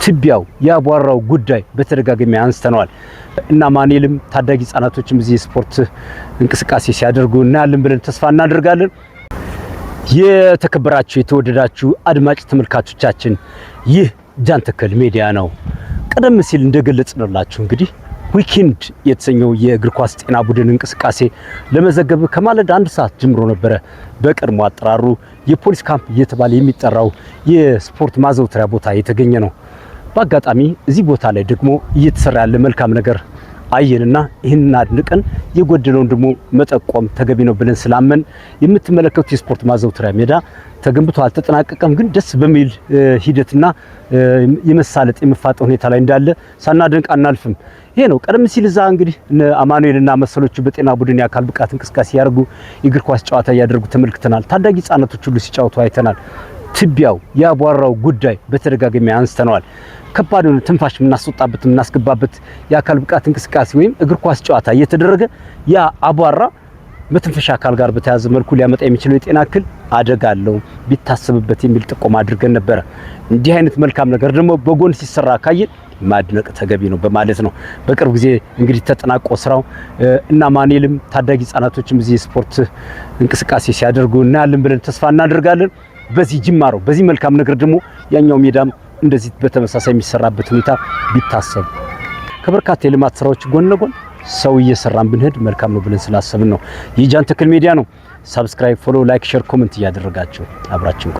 ትቢያው ያቧራው ጉዳይ በተደጋጋሚ አንስተናል እና ማኔልም ታዳጊ ህጻናቶችም እዚህ ስፖርት እንቅስቃሴ ሲያደርጉ እናያለን ብለን ተስፋ እናደርጋለን። የተከበራችሁ የተወደዳችሁ አድማጭ ተመልካቾቻችን ይህ ጃንተከል ሚዲያ ነው። ቀደም ሲል እንደገለጽንላችሁ እንግዲህ ዊኬንድ የተሰኘው የእግር ኳስ ጤና ቡድን እንቅስቃሴ ለመዘገብ ከማለዳ 1 ሰዓት ጀምሮ ነበረ በቀድሞ አጠራሩ የፖሊስ ካምፕ እየተባለ የሚጠራው የስፖርት ማዘውተሪያ ቦታ የተገኘ ነው። በአጋጣሚ እዚህ ቦታ ላይ ደግሞ እየተሰራ ያለ መልካም ነገር አየንና ይህንን አድንቀን የጎደለውን ደግሞ መጠቆም ተገቢ ነው ብለን ስላመን የምትመለከቱት የስፖርት ማዘውተሪያ ሜዳ ተገንብቶ አልተጠናቀቀም፣ ግን ደስ በሚል ሂደትና የመሳለጥ የመፋጠን ሁኔታ ላይ እንዳለ ሳናደንቅ አናልፍም። ይሄ ነው ቀደም ሲል እዛ እንግዲህ አማኑኤልና መሰሎቹ በጤና ቡድን የአካል ብቃት እንቅስቃሴ ያደርጉ የእግር ኳስ ጨዋታ ያደርጉ ተመልክተናል። ታዳጊ ህጻናቶች ሁሉ ሲጫወቱ አይተናል። ትቢያው ያቧራው ጉዳይ በተደጋጋሚ አንስተናል። ከባድ ነው ትንፋሽ የምናስወጣበት የምናስገባበት የአካል ብቃት እንቅስቃሴ ወይም እግር ኳስ ጨዋታ እየተደረገ ያ አቧራ መተንፈሻ አካል ጋር በተያያዘ መልኩ ሊያመጣ የሚችለው የጤና እክል አደጋ አለው ቢታሰብበት የሚል ጥቆማ አድርገን ነበር። እንዲህ አይነት መልካም ነገር ደግሞ በጎን ሲሰራ ካየን ማድነቅ ተገቢ ነው በማለት ነው። በቅርብ ጊዜ እንግዲህ ተጠናቆ ስራው እና ማኔልም ታዳጊ ህጻናቶችም እዚህ ስፖርት እንቅስቃሴ ሲያደርጉ እናያለን ብለን ተስፋ እናደርጋለን። በዚህ ጅማሮ በዚህ መልካም ነገር ደግሞ ያኛው ሜዳም እንደዚህ በተመሳሳይ የሚሰራበት ሁኔታ ቢታሰብ ከበርካታ የልማት ስራዎች ጎን ለጎን ሰው እየሰራን ብንሄድ መልካም ነው ብለን ስላሰብን ነው። የጃንተከል ሚዲያ ነው። ሰብስክራይብ፣ ፎሎ፣ ላይክ፣ ሼር፣ ኮሜንት እያደረጋችሁ አብራችሁ